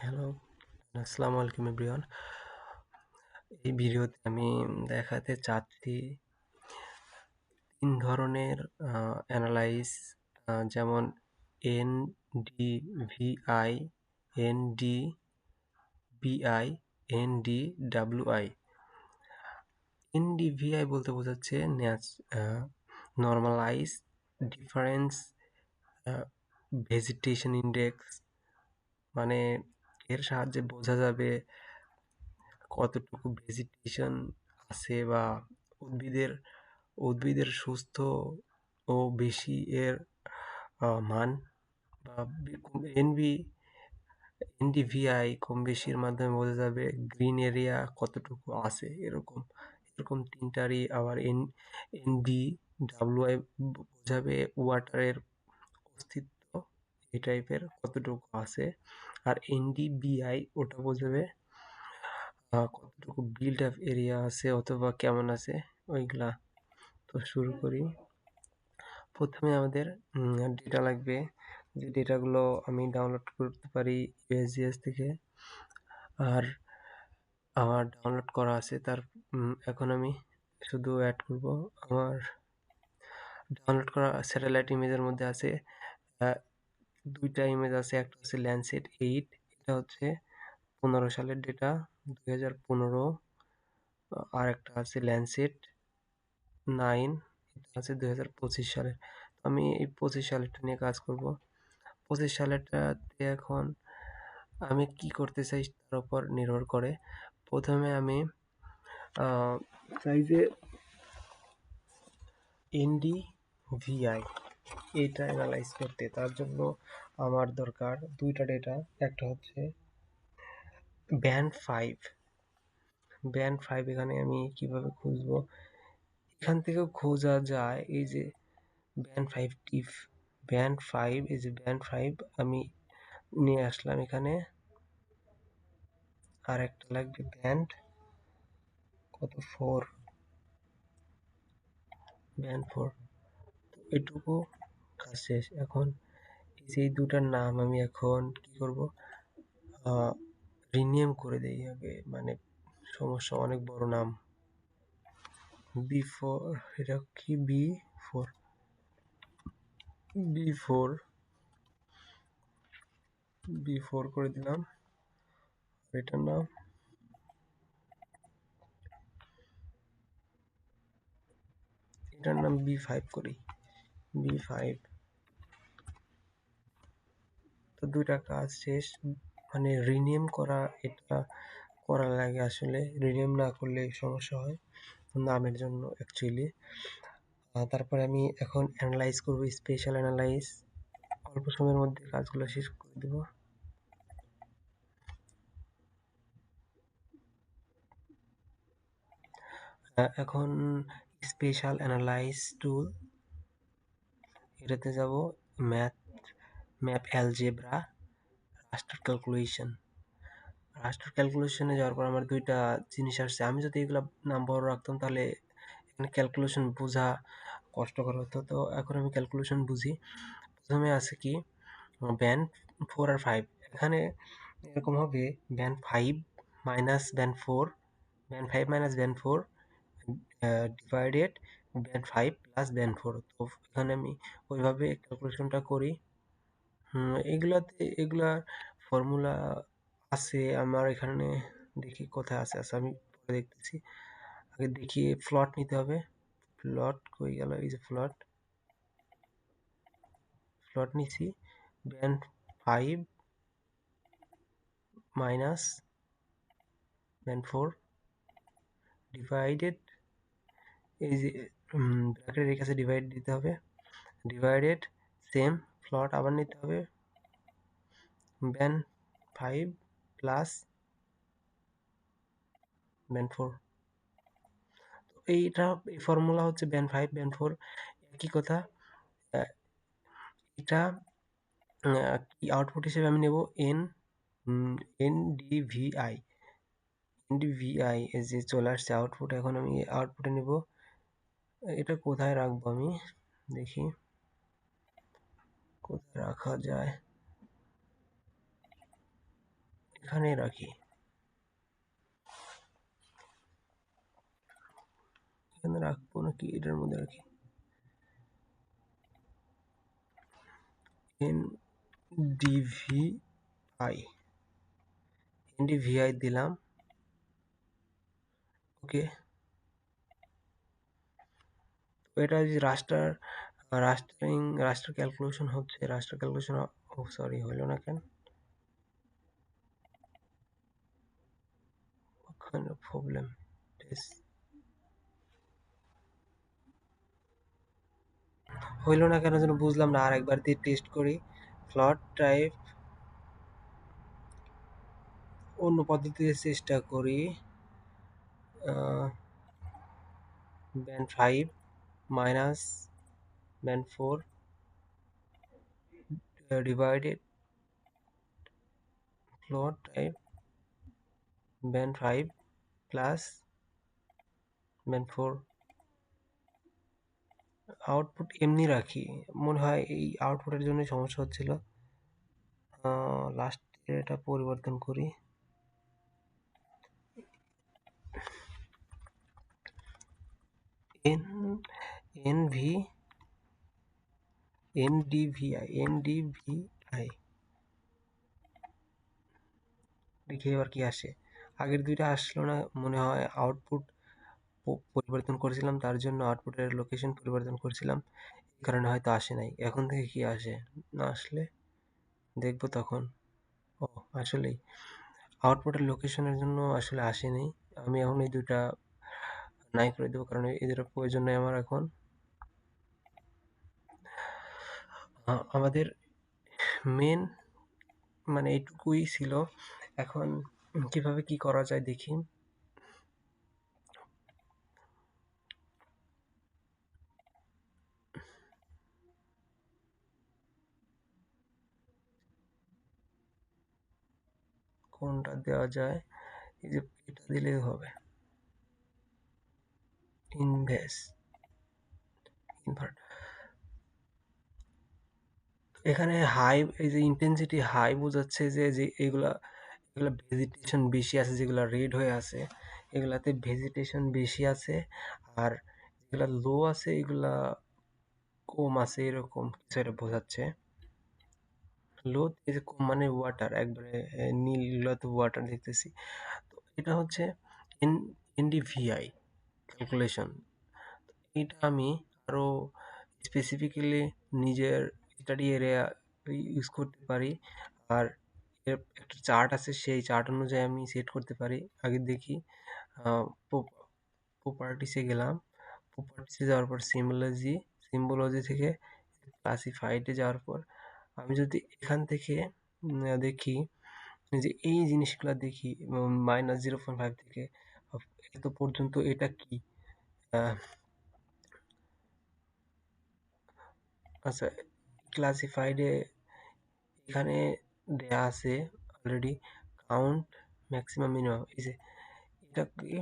Hello, আসসালামু আলাইকুম everyone. এই ভিডিওতে আমি দেখাতে চাচ্ছি ৩ ধরনের অ্যানালাইজ যেমন NDVI, NDBI, NDWI। NDVI বলতে বোঝাচ্ছে নরমালাইজ ডিফারেন্স ভেজিটেশন ইন্ডেক্স, মানে এর সাহায্যে বোঝা যাবে কতটুকু ভেজিটেশন আছে বা উদ্ভিদের উদ্ভিদের সুস্থ ও বেশি এর মান বা এনভি এনডিভিআই কম বেশির মাধ্যমে বোঝা যাবে গ্রিন এরিয়া কতটুকু আছে, এরকম এরকম তিনটারই। আবার এনডি ডাব্লিউআই বোঝাবে ওয়াটারের অস্তিত্ব, এই টাইপের কতটুকু আছে। আর এনডিবিআই ওটা বোঝাবে কতটুকু বিল্ড আপ এরিয়া আছে অথবা কেমন আছে ওইগুলা। তো শুরু করি। প্রথমে আমাদের ডেটা লাগবে, যে ডেটাগুলো আমি ডাউনলোড করতে পারি ইউএসজিএস থেকে। আর আমার ডাউনলোড করা আছে, তার এখন আমি শুধু অ্যাড করব। আমার ডাউনলোড করা স্যাটেলাইট ইমেজের মধ্যে আছে দুইটা ইমেজ আছে। একটা হচ্ছে ল্যান্ডসেট 8, এটা হচ্ছে 15 সালের ডেটা, 2015। আর একটা আছে ল্যান্ডসেট 9, এটা আছে 2025 সালের। আমি এই 25 সালেরটা নিয়ে কাজ করব। 25 সালেরটাতে এখন আমি কি করতে চাই তার উপর নির্ভর করে। প্রথমে আমি চাই যে এনডিভিআই এটা অ্যানালাইজ করতে। তার জন্য আমার দরকার দুইটা ডেটা। একটা হচ্ছে ব্যান্ড 5। ব্যান্ড 5 এখানে আমি কিভাবে খুঁজবো, এখান থেকেও খোঁজা যায়। এই যে ব্যান্ড 5 টিপ, ব্যান্ড 5, এই যে ব্যান্ড 5 আমি নিয়ে আসলাম এখানে। আর একটা লাগবে ব্যান্ড 4, ব্যান্ড 4। এটুকু কাজ শেষ। এখন এই যে দুটার নাম আমি এখন কি করব, রিনেম করে দেই আগে, মানে সমস্যা, অনেক বড় নাম। B4, এটা কি B4, B4, B4 করে দিলাম। এটার নাম B5 করি, B5। তো দুইটা কাজ শেষ। মানে রিনেম করা, এটা করা লাগে আসলে, রিনেম না করলে সমস্যা হয় নামের জন্য অ্যাকচুয়ালি। তারপরে আমি এখন অ্যানালাইজ করব, স্পেশাল অ্যানালাইজ। অল্প সময়ের মধ্যে কাজগুলো শেষ করে দেব। এখন স্পেশাল অ্যানালাইজ টুল, এটাতে যাব। ম্যাথ, ম্যাপ অ্যালজেব্রা, রাস্টার ক্যালকুলেশন। রাস্টার ক্যালকুলেশনে যাওয়ার পর আমার দুইটা জিনিস আসছে। আমি যদি এগুলো নাম বড় রাখতাম তাহলে এখানে ক্যালকুলেশন বোঝা কষ্টকর হতো। তো এখন আমি ক্যালকুলেশন বুঝি। প্রথমে আছে কি ব্যান্ড 4 আর 5। এখানে এরকম হবে band 5 minus band 4, band 5 minus band 4 divided band 5 plus band 4। তো এখানে আমি ওইভাবে ক্যালকুলেশনটা করি। এগুলার ফর্মুলা আছে আমার এখানে। দেখি কোথায় আছে, আমি পরে দেখতেছি। আগে দেখি প্লট নিতে হবে। প্লট কই গেল, এই যে প্লট, প্লট নিছি। ব্যান্ড 5 মাইনাস ব্যান্ড 4 ডিভাইডেড, এই যে ব্র্যাকেটের এই কাছে ডিভাইড দিতে হবে, ডিভাইডেড সেম প্লট আবার নিতে হবে, ব্যান্ড 5 প্লাস ব্যান্ড 4। তো এইটা, এই ফর্মুলা হচ্ছে ব্যান্ড 5 ব্যান্ড 4 একই কথা। এটা কি আউটপুট হিসেবে আমি নেব এনডিভিআই। এনডিভিআই এই যে চলে আসছে আউটপুট। এখন আমি আউটপুটে নেব। এটা কোথায় রাখবো আমি দেখি, কোথায় রাখা যায়। এখানে রাখি, এখানে রাখবো নাকি এটার মধ্যে রাখি? এন ডিভি আই, এনডিভিআই দিলাম, ওকে। এটা যে রাস্টার ক্যালকুলেশন হচ্ছে, রাস্টার ক্যালকুলেশন, ও সরি হইলো না কেন, kind of problem this, হইলো না কেন যেন বুঝলাম না, আর একবার দিয়ে টেস্ট করি। ফ্লট টাইপ অন্য পদ্ধতিতে চেষ্টা করি। ব্যান্ড 5 মাইনাস ব্যান্ড 4 ডিভাইডেড ফ্লট type band 5 plus band 4। Output এমনি রাখি, মনে হয় এই আউটপুটের জন্য সমস্যা হচ্ছিল। লাস্টে এটা পরিবর্তন করি, এন এনভি এনডিভিআই দেখি এবার কি আসে। আগের দুইটা আসলো না মনে হয়, আউটপুট পরিবর্তন করেছিলাম, তার জন্য আউটপুটের লোকেশন পরিবর্তন করেছিলাম, এই কারণে হয়তো আসে নাই। এখন থেকে কি আসে, না আসলে দেখবো তখন। ও আসলেই আউটপুটের লোকেশনের জন্য আসলে আসেনি। আমি এখন এই দুইটা নাই করে দেবো, কারণ এদের প্রয়োজন নেই আমার এখন। আমাদের মেন মানে এইটুকুই ছিল। এখন কিভাবে কি করা যায় দেখি। কোনটা দেওয়া যায়, এই যে এটা দিলেই হবে, ইনভেস্ট ইনভার্ট। এখানে হাই, এই যে ইন্টেন্সিটি হাই বোঝাচ্ছে যে যে এগুলা এগুলা ভেজিটেশন বেশি আছে, যেগুলা রেড হয়ে আছে এগুলাতে ভেজিটেশন বেশি আছে, আর যেগুলা লো আছে এগুলা কম আছে, এরকম কিছু একটা বোঝাচ্ছে। লো এই যে কম মানে ওয়াটার, একবারে নীল গুলাতে ওয়াটার দেখতেছি। তো এটা হচ্ছে এন এনডিভিআই ক্যালকুলেশন। এটা আমি আরো স্পেসিফিক্যালি নিজের স্টাডি এরিয়া ইউজ করতে পারি। আর এর একটা চার্ট আছে, সেই চার্ট অনুযায়ী আমি সেট করতে পারি। আগে দেখি, প্রপার্টিসে গেলাম, প্রপার্টিসে যাওয়ার পর সিম্বলজি থেকে ক্লাসিফাইডে যাওয়ার পর আমি যদি এখান থেকে দেখি যে এই জিনিসগুলা দেখি, -0.5 থেকে এত পর্যন্ত এটা কি, আহ, আচ্ছা ক্লাসিফাইডে এখানে দেয়া আছে অলরেডি কাউন্ট ম্যাক্সিমাম মিনিমাম, এই যে এটা কি,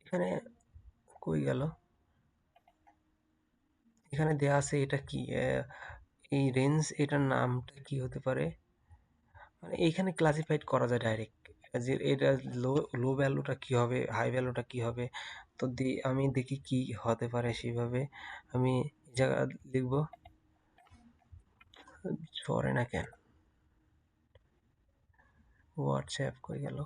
এখানে কই গেল, এখানে দেয়া আছে এটা কি, এই রেঞ্জ, এটার নামটা কি হতে পারে, মানে এইখানে ক্লাসিফাইড করা যায় ডাইরেক্ট যে এটা লো লো ভ্যালুটা কি হবে, হাই ভ্যালুটা কি হবে। তো আমি দেখি কি হতে পারে, সেইভাবে আমি এই জায়গা লিখবো। সরে না কেন, হোয়াটসঅ্যাপ কই গেল,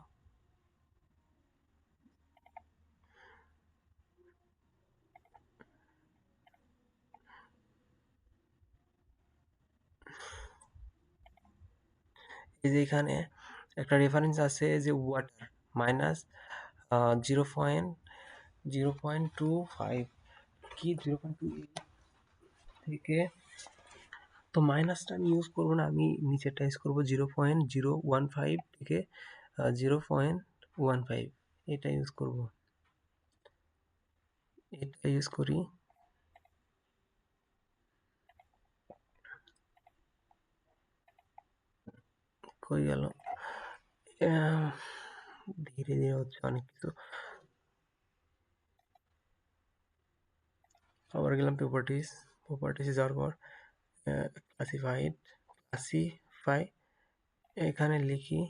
এই যে এখানে একটা রেফারেন্স আছে যে ওয়াটার মাইনাস 0.25 কি 0.28 থেকে, তো মাইনাসটা আমি ইউজ করবো না, আমি নিচেরটা ইউজ করবো 0.015 থেকে 0.15, এটা ইউজ করব, এটা ইউজ করি। কই গেল, ধীরে ধীরে হচ্ছে অনেক কিছু। আবার গেলাম প্রপার্টিসে যাওয়ার পর ক্লাসিফাই এখানে লিখি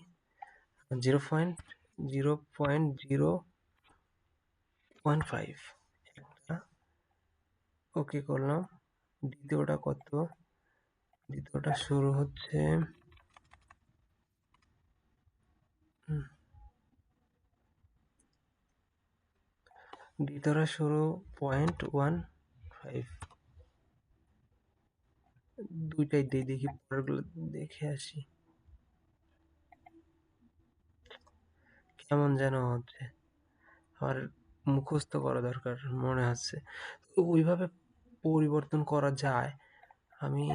0.0.0.5 একটা ওকে করলাম। দ্বিতীয়টা কত? দ্বিতীয়টা শুরু হচ্ছে দ্বিতীয়টা শুরু 0.15। দুইটাই দেখি পরেরগুলো দেখে আসি কেমন যেন হচ্ছে। আর মুখস্থ করা দরকার মনে হচ্ছে। তো ওইভাবে পরিবর্তন করা যায় আমি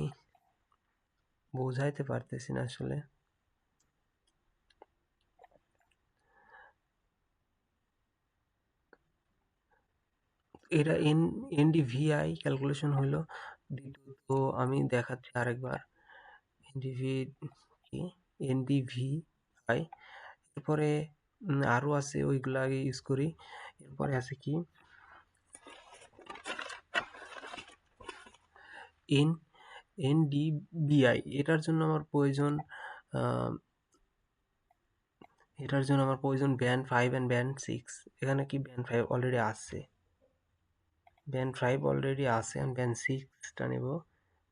বোঝাইতে পারতেছি না আসলে। এটা এনডিভিআই ক্যালকুলেশন হলো। দ্বিতীয়ত আমি দেখাচ্ছি আরেকবার। এনডিভি কি এনডিভিআই। এরপরে আরও আছে, ওইগুলো আগে ইউজ করি। এরপরে আছে কি এনডিবিআই। এটার জন্য আমার প্রয়োজন ব্যান্ড 5 অ্যান্ড ব্যান্ড 6। এখানে কি ব্যান্ড 5 অলরেডি আছে? ব্যান্ড 5 অলরেডি আছে। আমি ব্যান্ড 6টা নেব।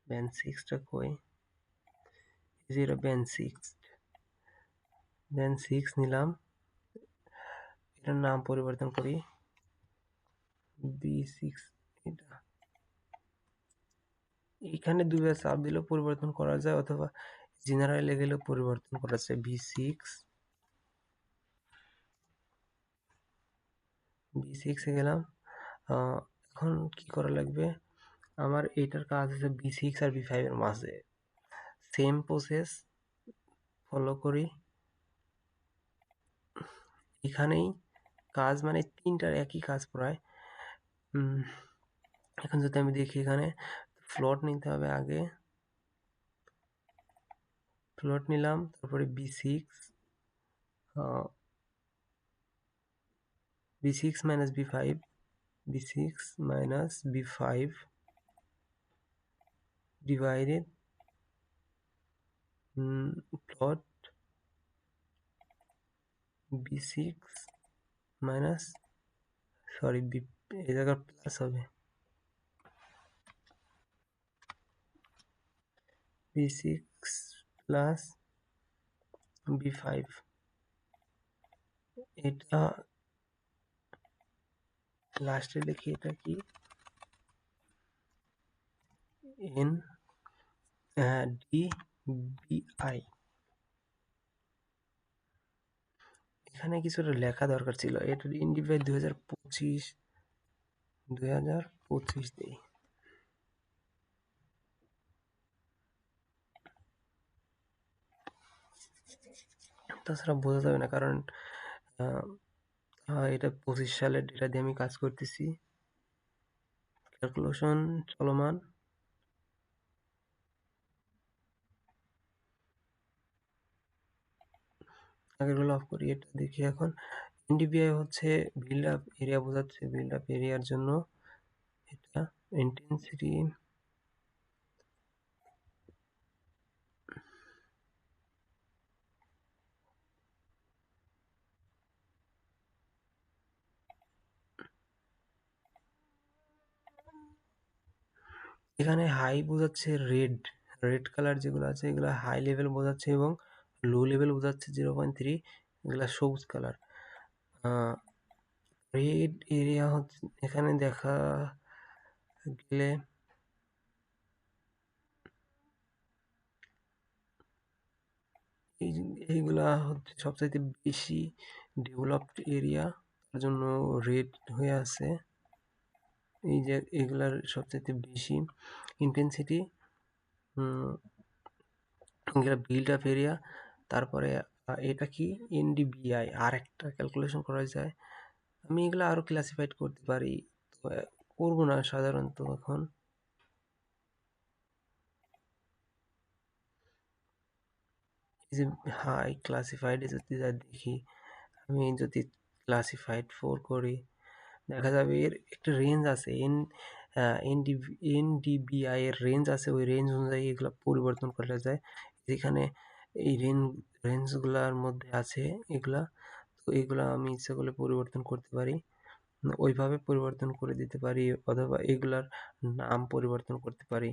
ব্যান্ড 6টা কই? জিরো ব্যান্ড 6 নিলাম। এটার নাম পরিবর্তন করি B6। এটা এখানে দুইবার চাপ দিলেও পরিবর্তন করা যায়, অথবা জেনারেলে গেলেও পরিবর্তন করা যায়। B6 এ গেলাম। এখন কি করা লাগবে? আমার এইটার কাজ হচ্ছে B6 আর B5 এর মাঝে। সেম প্রসেস ফলো করি। এখানেই কাজ, মানে তিনটার একই কাজ প্রায়। এখন যদি আমি দেখি এখানে ফ্লোট নিতে হবে আগে। ফ্লোট নিলাম, তারপরে B6 minus B5 divided plot B6 minus, sorry এই জায়গায় প্লাস হবে, B6 প্লাস B5। এটা লাস্টে লিখি, এটা কি এন ডিবিআই। এখানে কিছুটা লেখা দরকার ছিল। এটা ইন্ডিভাইড 2025 দিই। তাছাড়া বোঝা যাবে না, কারণ এটা 25 সালের ডেটা দিয়ে আমি কাজ করতেছি। ক্যালকুলেশন চলমান। আগেরগুলো অফ করি, এটা দেখি এখন। এনডিবিআই হচ্ছে বিল্ড আপ এরিয়া বোঝাচ্ছে। বিল্ড আপ এরিয়ার জন্য এটা ইন্টেন্সিটি এখানে হাই বোঝাচ্ছে রেড কালার যেগুলো আছে এগুলো হাই লেভেল বোঝাচ্ছে, এবং লো লেভেল বোঝাচ্ছে 0.3। এগুলো সবুজ কালার। রেড এরিয়া হচ্ছে এখানে দেখা গেলে এইগুলা হচ্ছে সবচাইতে বেশি ডেভেলপড এরিয়া, তার জন্য রেড হয়ে আছে। এই যে এগুলার সবচাইতে বেশি ইন্টেন্সিটি, এগুলা বিল্ড আপ এরিয়া। তারপরে এটা কি এনডিবিআই, আর একটা ক্যালকুলেশন করা যায়। আমি এগুলো আরো ক্লাসিফাইড করতে পারি, তো করবো না সাধারণত এখন। এই যে হাই ক্লাসিফাইড যদি যা দেখি, আমি যদি ক্লাসিফাইড 4 করি, দেখা যাবে এর একটা রেঞ্জ আছে। এনডিবিআই এর রেঞ্জ আছে, ওই রেঞ্জ অনুযায়ী এগুলো পরিবর্তন করা যায়। যেখানে এই রেঞ্জগুলার মধ্যে আছে এগুলা, তো এগুলা আমি ইচ্ছা করলে পরিবর্তন করতে পারি, ওইভাবে পরিবর্তন করে দিতে পারি, অথবা এগুলার নাম পরিবর্তন করতে পারি।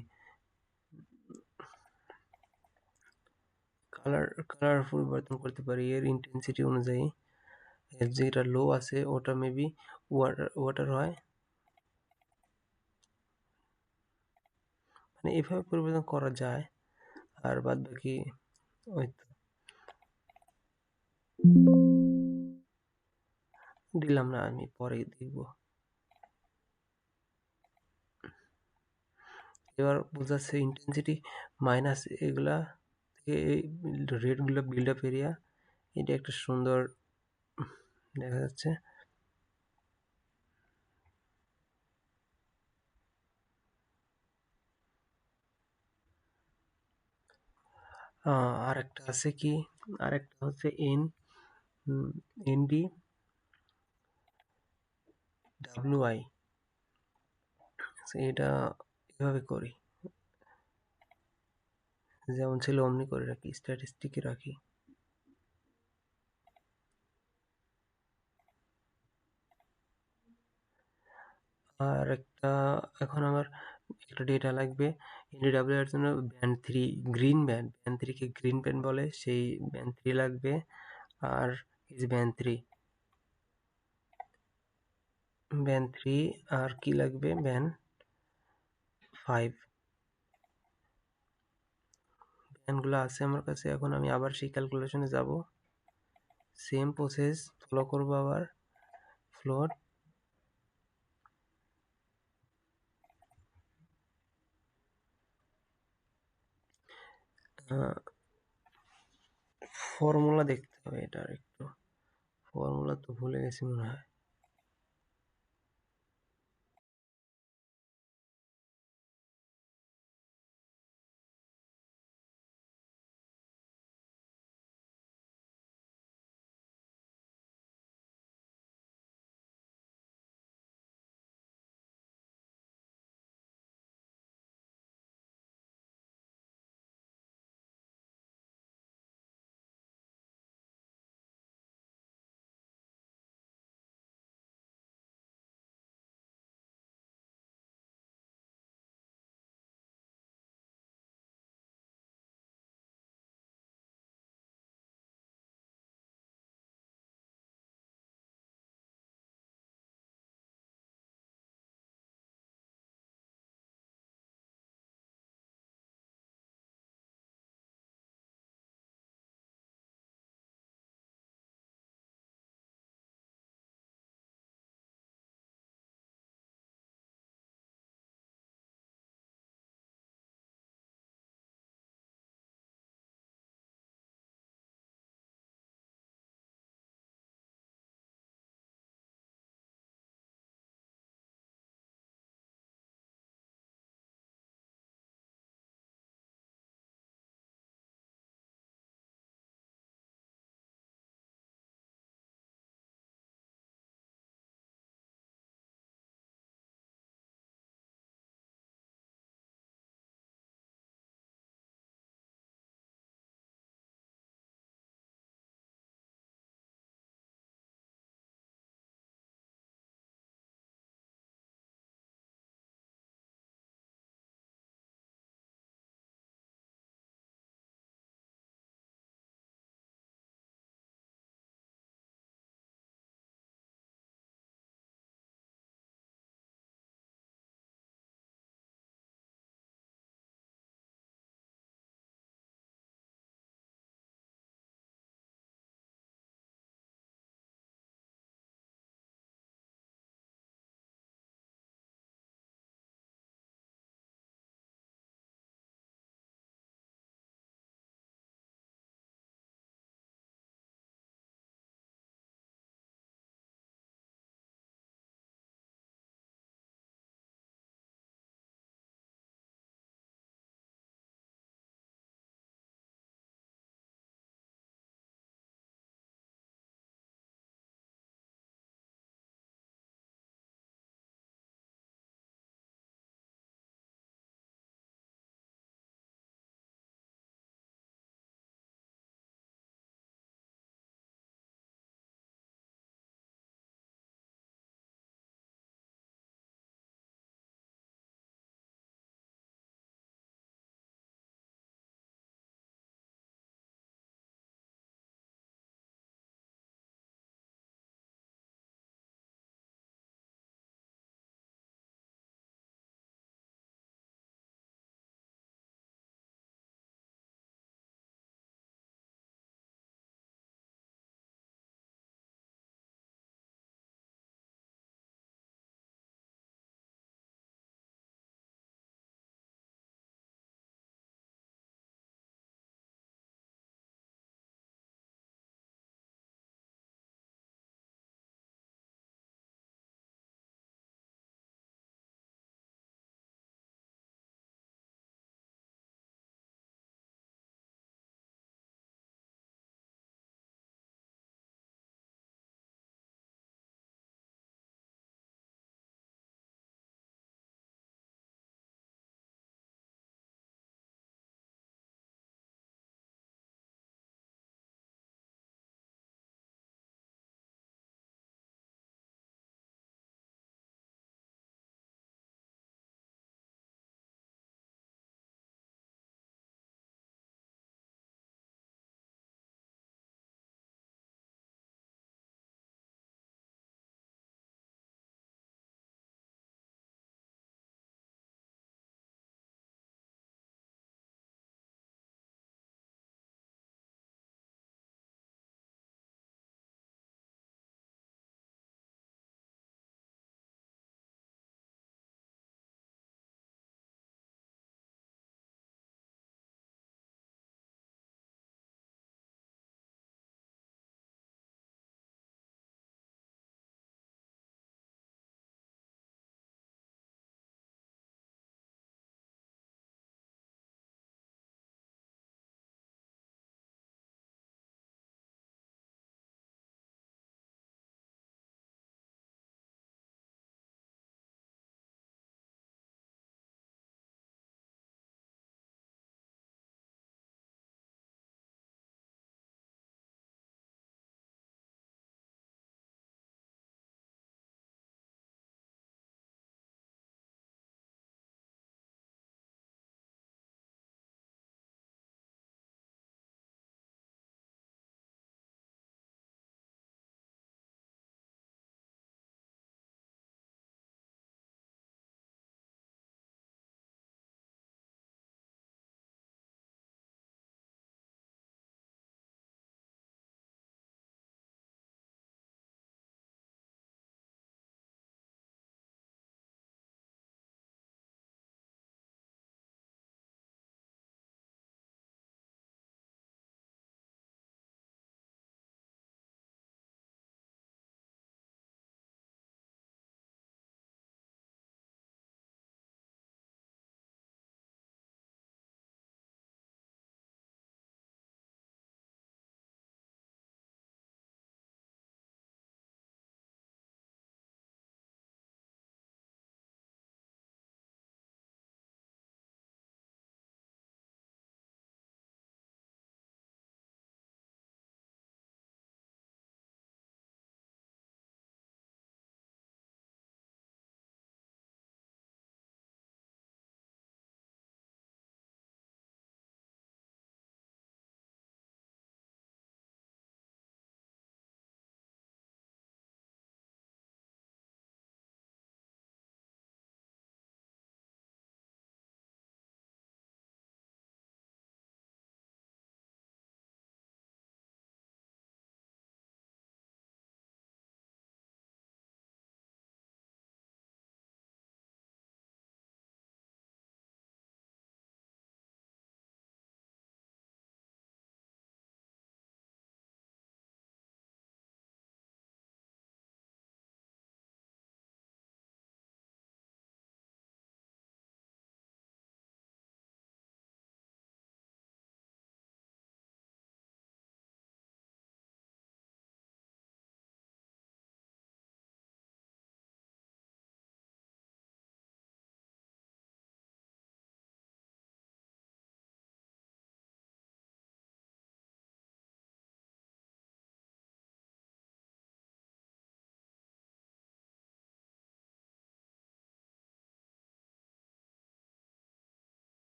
কালার পরিবর্তন করতে পারি এর ইন্টেন্সিটি অনুযায়ী। এর যেটা লো আছে ওটা মেবি ওয়াটার হয়, মানে এভাবে পরিবর্তন করা যায়। আর বাদ বাকি ওই তো দিলাম না, আমি পরে দেখব। এবার বোঝাচ্ছে ইন্টেন্সিটি মাইনাস এগুলা থেকে রেডগুলো বিল্ড আপ এরিয়া, এটা একটা সুন্দর দেখা যাচ্ছে। আরেকটা আছে কি, আরেকটা হচ্ছে এনডি ডাব্লিউআই, এটা এভাবে করি, যেমন ছিল অমনি করে রাখি, স্ট্যাটিস্টিকে রাখি। আর একটা, এখন আমার একটা ডেটা লাগবে এনডিডাব্লিউ এর জন্য, band three, green band, band থ্রিকে গ্রিন ব্যান্ড বলে, সেই ব্যান্ড থ্রি লাগবে। আর এই যে ব্যান্ড থ্রি, ব্যান্ড থ্রি, আর কি লাগবে, ব্যান্ড ফাইভ, ব্যান্ডগুলো আছে আমার কাছে। এখন আমি আবার সেই ক্যালকুলেশনে যাব, সেম প্রসেস ফলো করবো আবার, ফ্লোর, ফর্মুলা দেখতে হবে, এটার একটু ফর্মুলা তো ভুলে গেছি মনে হয়।